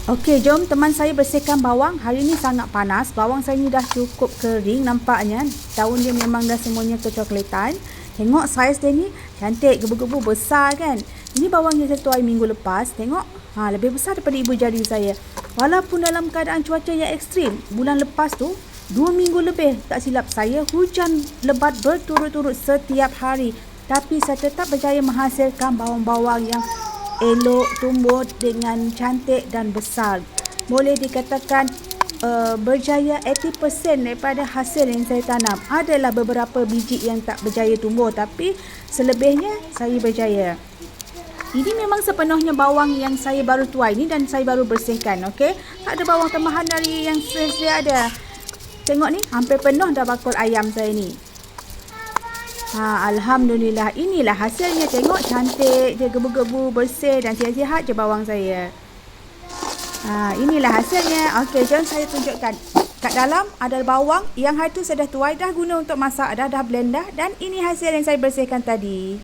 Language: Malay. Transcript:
Okey, jom teman saya bersihkan bawang. Hari ni sangat panas. Bawang saya ni dah cukup kering nampaknya. Daun dia memang dah semuanya kecoklatan. Tengok saiz dia ni cantik, gebu-gebu besar kan. Ini bawang yang saya tuai minggu lepas. Tengok, lebih besar daripada ibu jari saya. Walaupun dalam keadaan cuaca yang ekstrim, bulan lepas tu 2 minggu lebih tak silap saya hujan lebat berturut-turut setiap hari. Tapi saya tetap berjaya menghasilkan bawang-bawang yang elok, tumbuh dengan cantik dan besar. Boleh dikatakan berjaya 80% daripada hasil yang saya tanam. Adalah beberapa biji yang tak berjaya tumbuh, tapi selebihnya saya berjaya. Ini memang sepenuhnya bawang yang saya baru tuai ni dan saya baru bersihkan. Okey, tak ada bawang tambahan dari yang saya ada. Tengok ni, hampir penuh dah bakul ayam saya ni. Alhamdulillah, inilah hasilnya. Tengok, cantik je, gebu-gebu, bersih dan sihat-sihat je bawang saya. Inilah hasilnya. Okey, jom saya tunjukkan. Kat dalam ada bawang yang hari tu saya dah tuai, dah guna untuk masak, dah blend dah. Dan ini hasil yang saya bersihkan tadi.